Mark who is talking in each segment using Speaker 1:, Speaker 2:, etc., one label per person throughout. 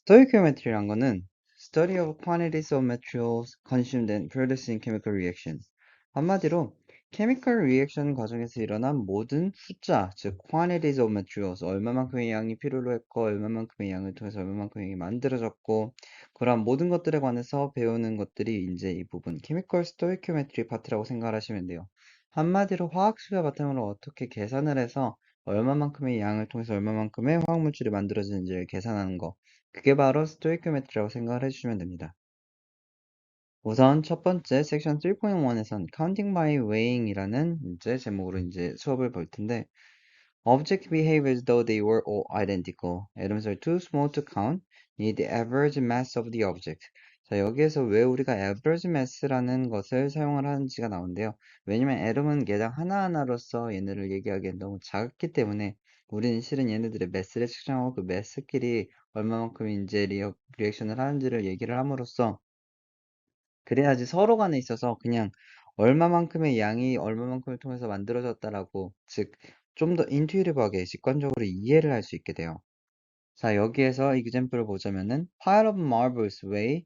Speaker 1: Stoichiometry란 거는 study of quantities of materials consumed and produced in chemical reaction. 한마디로 chemical reaction 과정에서 일어난 모든 숫자, 즉 quantities of materials, 얼마만큼의 양이 필요로 했고 얼마만큼의 양을 통해서 얼마만큼의 양이 만들어졌고 그런 모든 것들에 관해서 배우는 것들이 이제 이 부분 chemical stoichiometry 파트라고 생각을 하시면 돼요. 한마디로 화학수열 바탕으로 어떻게 계산을 해서 얼마만큼의 양을 통해서 얼마만큼의 화학물질이 만들어지는지를 계산하는 거. 그게 바로 스토이키오메트리라고 생각을 해주시면 됩니다. 우선 첫 번째 섹션 3.1에선 Counting by Weighing이라는 이제 제목으로 이제 수업을 볼 텐데 Objects behave as though they were all identical. Atoms are too small to count. Need the average mass of the object. 자, 여기에서 왜 우리가 average mass라는 것을 사용을 하는지가 나오는데요. 왜냐면 atom은 개당 하나하나로서 얘네를 얘기하기엔 너무 작기 때문에 우리는 실은 얘네들의 mass를 측정하고 그 mass끼리 얼마만큼 이제 리액션을 하는지를 얘기를 함으로써 그래야지 서로 간에 있어서 그냥 얼마만큼의 양이 얼마만큼을 통해서 만들어졌다라고 즉 좀 더 인투이티브하게 직관적으로 이해를 할 수 있게 돼요. 자, 여기에서 example을 보자면은 pile of marbles weigh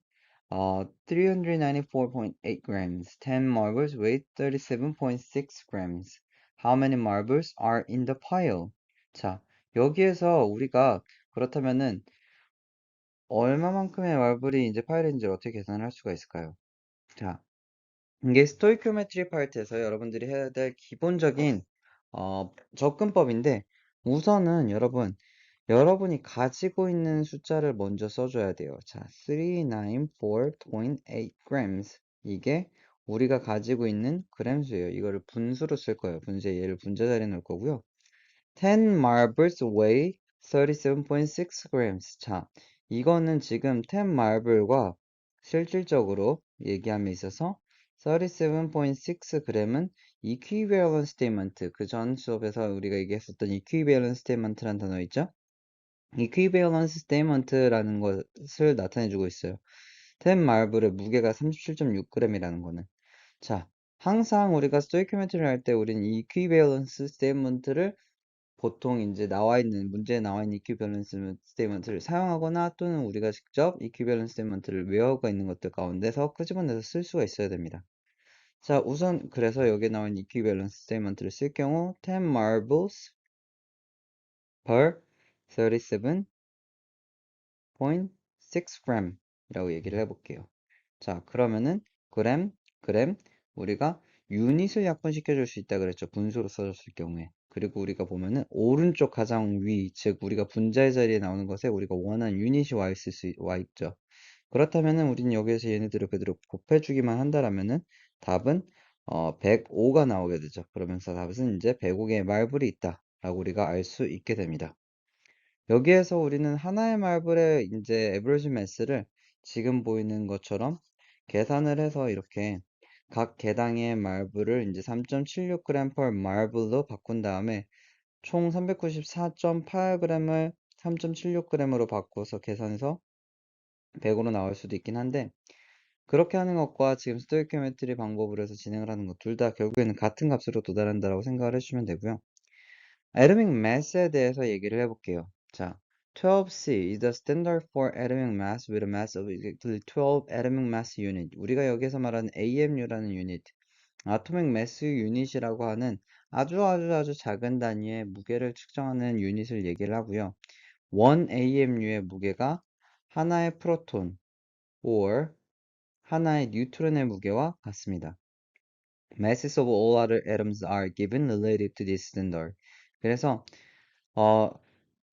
Speaker 1: 394.8 grams. 10 marbles weigh 37.6 grams. How many marbles are in the pile? 자, 여기에서 우리가 그렇다면은 얼마만큼의 말블이 이제 파일인지 어떻게 계산을 할 수가 있을까요? 자, 이게 스토이키오메트리 파트에서 여러분들이 해야 될 기본적인 접근법인데 우선은 여러분이 가지고 있는 숫자를 먼저 써줘야 돼요. 자, 394.8 grams 이게 우리가 가지고 있는 그램수예요. 이거를 분수로 쓸 거예요. 분수에 얘를 분자 자리에 넣을 거고요. 10 marbles weigh 37.6 grams. 자, 이거는 지금 10 marble과 실질적으로 얘기함에 있어서 37.6g은 equivalent statement, 그 전 수업에서 우리가 얘기했었던 equivalent statement라는 단어 있죠? equivalence statement라는 것을 나타내주고 있어요. 10 marble의 무게가 37.6g이라는 거는. 자, 항상 우리가 스토이키오메트리를 할 때 우리는 equivalence statement를 보통 이제 문제에 나와 있는 equivalence statement를 사용하거나 또는 우리가 직접 equivalence statement를 외우고 있는 것들 가운데서 끄집어내서 쓸 수가 있어야 됩니다. 자, 우선 그래서 여기에 나와 있는 equivalence statement를 쓸 경우 10 marbles per 37.6g 이라고 얘기를 해볼게요. 자, 그러면은 그램 우리가 유닛을 약분시켜 줄 수 있다 그랬죠. 분수로 써줬을 경우에. 그리고 우리가 보면은 오른쪽 가장 위, 즉 우리가 분자의 자리에 나오는 것에 우리가 원하는 유닛이 와 있죠. 그렇다면은 우리는 여기에서 얘네들을 그대로 곱해주기만 한다라면은 답은 105가 나오게 되죠. 그러면서 답은 이제 105개의 말불이 있다라고 우리가 알 수 있게 됩니다. 여기에서 우리는 하나의 말불의 이제 에버리지 매스를 지금 보이는 것처럼 계산을 해서 이렇게 각 개당의 말불을 이제 3.76g per marble로 바꾼 다음에 총 394.8g을 3.76g으로 바꿔서 계산해서 100으로 나올 수도 있긴 한데 그렇게 하는 것과 지금 스토이키오메트리 방법으로 해서 진행을 하는 것 둘 다 결국에는 같은 값으로 도달한다라고 생각을 해주시면 되고요. atomic mass에 대해서 얘기를 해볼게요. 자, 12C is the standard for atomic mass with a mass of exactly 12 atomic mass unit. 우리가 여기서 말하는 AMU라는 유닛, atomic mass unit이라고 하는 아주 작은 단위의 무게를 측정하는 유닛을 얘기를 하고요. 1 AMU의 무게가 하나의 프로톤 or 하나의 뉴트론의 무게와 같습니다. Masses of all other atoms are given relative to this standard. 그래서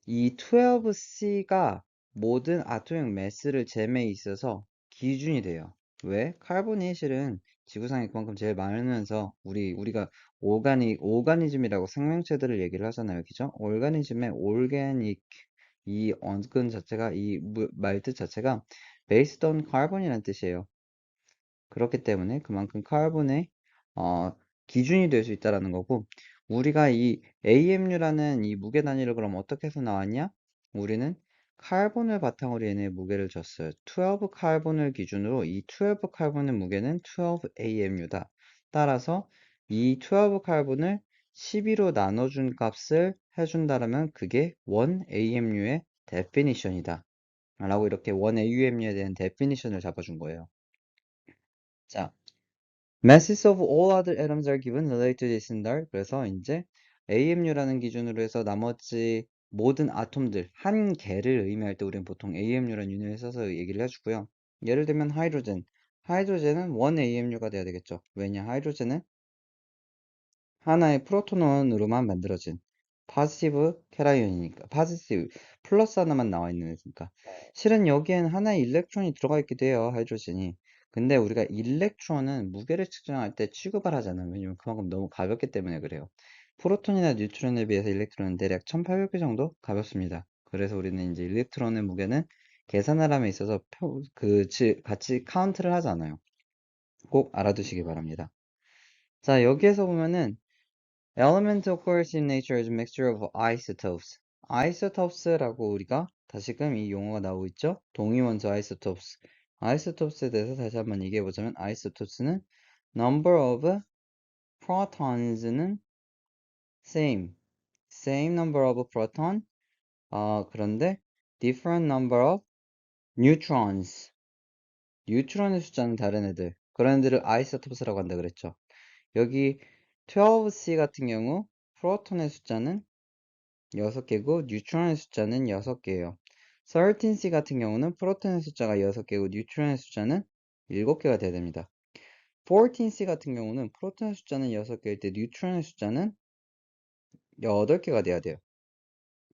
Speaker 1: 이 12C가 모든 아토믹 매스를 잴에 있어서 기준이 돼요. 왜? 카본이 실은 지구상에 그만큼 제일 많으면서 우리가 오가니즘이라고 생명체들을 얘기를 하잖아요. 그죠? 올가닉 이 언근 자체가 이 말뜻 자체가 based on carbon이라는 뜻이에요. 그렇기 때문에 그만큼 카본의 기준이 될 수 있다라는 거고 우리가 이 AMU라는 이 무게 단위를 그럼 어떻게 해서 나왔냐? 우리는 카본을 바탕으로 얘네 무게를 줬어요. 12 카본을 기준으로 이 12 카본의 무게는 12 AMU다. 따라서 이 12 카본을 12로 나눠준 값을 해준다라면 그게 1 AMU의 definition이다. 라고 이렇게 원 AUMU에 대한 데피니션을 잡아준 거예요. 자, masses of all other atoms are given related to this and that. 그래서 이제 AMU라는 기준으로 해서 나머지 모든 아톰들 한 개를 의미할 때 우리는 보통 AMU라는 유닛을 써서 얘기를 해주고요. 예를 들면 하이드로젠은 1 AMU가 돼야 되겠죠. 왜냐? 하이드로젠은 하나의 프로톤원으로만 만들어진 파지티브 캐라이온이니까, 파지티브 플러스 하나만 나와 있는 애니까. 실은 여기엔 하나의 일렉트론이 들어가 있기도 해요, 하이드로젠이. 근데 우리가 일렉트론은 무게를 측정할 때 취급을 하잖아요. 왜냐면 그만큼 너무 가볍기 때문에 그래요. 프로톤이나 뉴트론에 비해서 일렉트론은 대략 1800개 정도 가볍습니다. 그래서 우리는 이제 일렉트론의 무게는 계산하람에 있어서 같이 카운트를 하잖아요. 꼭 알아두시기 바랍니다. 자, 여기에서 보면은 element occurs in nature as a mixture of isotopes. isotopes라고 우리가 다시금 이 용어가 나오고 있죠. 동위원소 isotopes. isotopes에 대해서 다시 한번 얘기해 보자면 isotopes는 number of protons는 same number of proton. 그런데 different number of neutrons. 뉴트론의 숫자는 다른 애들. 그런 애들을 isotopes라고 한다 그랬죠. 여기 12C 같은 경우 프로톤의 숫자는 6개고 뉴트론의 숫자는 6개예요. 13C 같은 경우는 프로톤의 숫자가 6개고 뉴트론의 숫자는 7개가 돼야 됩니다. 14C 같은 경우는 프로톤의 숫자는 6개일 때 뉴트론의 숫자는 8개가 돼야 돼요.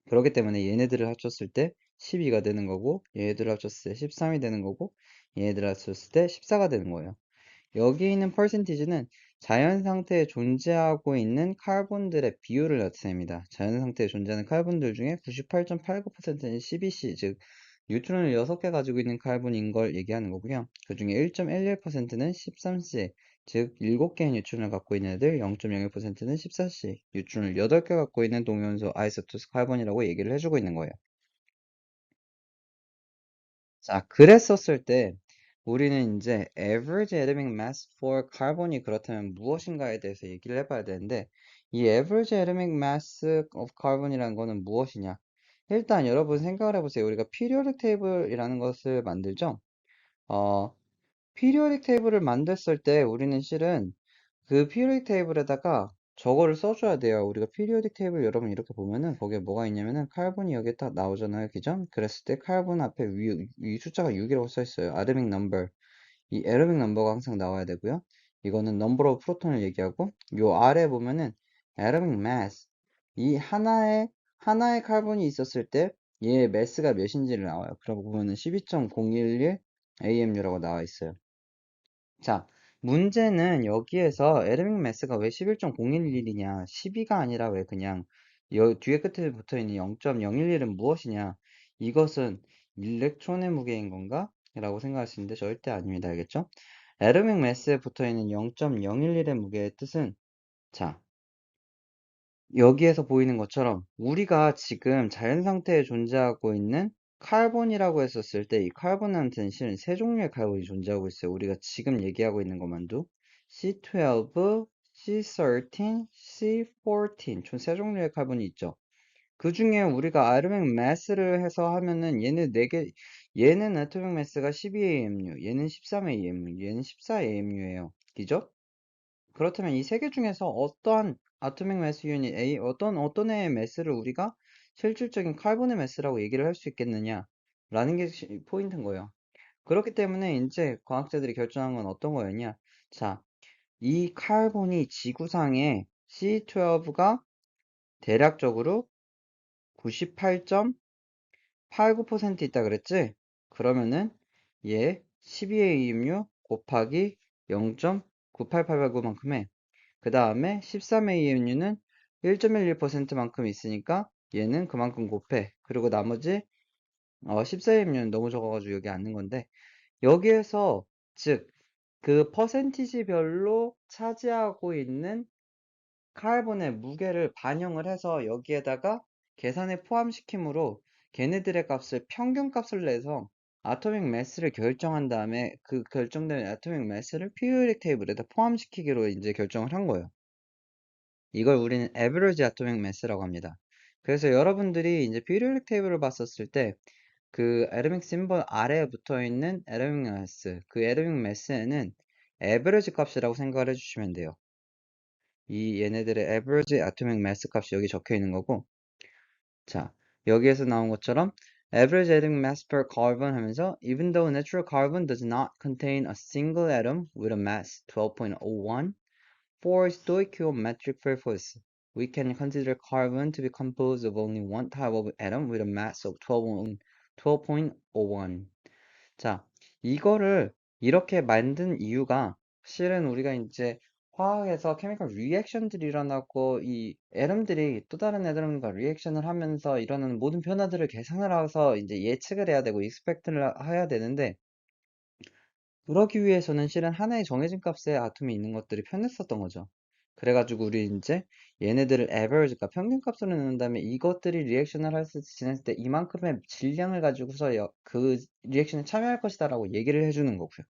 Speaker 1: 그렇기 때문에 얘네들을 합쳤을 때 12가 되는 거고 얘네들을 합쳤을 때 13이 되는 거고 얘네들을 합쳤을 때 14가 되는 거예요. 여기 있는 퍼센티지는 자연 상태에 존재하고 있는 카본들의 비율을 나타냅니다. 자연 상태에 존재하는 카본들 중에 98.89%는 CBC, 즉 뉴트론을 6개 가지고 있는 카본인 걸 얘기하는 거고요. 그 중에 1.11%는 13C, 즉 7개의 뉴트론을 갖고 있는 애들, 0.01%는 14C, 뉴트론을 8개 갖고 있는 동위원소 아이소토스 카본이라고 얘기를 해주고 있는 거예요. 자, 그랬었을 때 우리는 이제 average atomic mass for carbon이 그렇다면 무엇인가에 대해서 얘기를 해봐야 되는데 이 average atomic mass of carbon이라는 거는 무엇이냐? 일단 여러분 생각을 해보세요. 우리가 periodic table이라는 것을 만들죠? 어, periodic table을 만들었을 때 우리는 실은 그 periodic table에다가 저거를 써줘야 돼요. 우리가 periodic table 여러분 이렇게 보면은 거기에 뭐가 있냐면은 카본이 여기에 딱 나오잖아요. 그죠? 그랬을 때 카본 앞에 위 숫자가 6이라고 써 있어요. atomic number. 이 atomic number가 항상 나와야 되고요. 이거는 number of proton을 얘기하고 요 아래 보면은 atomic mass. 이 하나의 카본이 있었을 때 얘의 매스가 몇인지를 나와요. 그러고 보면은 12.011 AMU라고 나와 있어요. 자, 문제는 여기에서 에르밍 매스가 왜 11.011이냐, 12가 아니라 왜 그냥 뒤에 끝에 붙어 있는 0.011은 무엇이냐, 이것은 일렉트론의 무게인 건가? 라고 생각하시는데 절대 아닙니다. 알겠죠? 에르밍 매스에 붙어 있는 0.011의 무게의 뜻은, 자, 여기에서 보이는 것처럼 우리가 지금 자연 상태에 존재하고 있는 카본이라고 했었을 때 이 카본한테는 실은 세 종류의 카본이 존재하고 있어요. 우리가 지금 얘기하고 있는 것만도 C12, C13, C14 총 세 종류의 카본이 있죠. 그 중에 우리가 아토믹 매스를 해서 하면은 얘는 4개, 얘는 아토믹 매스가 12AMU, 얘는 13AMU, 얘는 14AMU예요. 그죠? 그렇다면 이 세 개 중에서 어떠한 아토믹 매스 유닛 A, 어떤 애의 매스를 우리가 실질적인 카본의 매스라고 얘기를 할 수 있겠느냐? 라는 게 포인트인 거예요. 그렇기 때문에 이제 과학자들이 결정한 건 어떤 거였냐? 자, 이 카본이 지구상에 C12가 대략적으로 98.89% 있다 그랬지? 그러면은 얘 12AMU 곱하기 0.98889만큼 해. 그 다음에 13AMU는 1.11%만큼 있으니까 얘는 그만큼 곱해. 그리고 나머지 14AMU는 너무 적어가지고 여기 앉는 건데 여기에서 즉 그 퍼센티지별로 차지하고 있는 카본의 무게를 반영을 해서 여기에다가 계산에 포함시킴으로 걔네들의 값을 평균값을 내서 아토믹 매스를 결정한 다음에 그 결정된 아토믹 매스를 피리오딕 테이블에다 포함시키기로 이제 결정을 한 거예요. 이걸 우리는 average atomic mass라고 합니다. 그래서 여러분들이 이제 periodic table을 봤었을 때 그 에르믹 심볼 아래에 붙어 있는 에르믹 매스, 그 에르믹 매스에는 에버리지 값이라고 생각을 해주시면 돼요. 이 얘네들의 average atomic mass 값이 여기 적혀 있는 거고, 자, 여기에서 나온 것처럼 average atomic mass per carbon 하면서 even though natural carbon does not contain a single atom with a mass 12.01, for stoichiometric purpose, we can consider carbon to be composed of only one type of atom with a mass of 12.01. 자, 이거를 이렇게 만든 이유가 실은 우리가 이제 화학에서 케미컬 리액션들이 일어나고 이 애tom들이 또 다른 애tom과 리액션을 하면서 일어나는 모든 변화들을 계산을 해서 이제 예측을 해야 되고 익스펙트를 해야 되는데, 그러기 위해서는 실은 하나의 정해진 값의 아톰이 있는 것들이 편했었던 거죠. 그래가지고 우리 이제 얘네들을 average, 그러니까 평균값으로 넣는 다음에 이것들이 리액션을 지냈을 때 이만큼의 질량을 가지고서 그 리액션에 참여할 것이다라고 얘기를 해주는 거고요.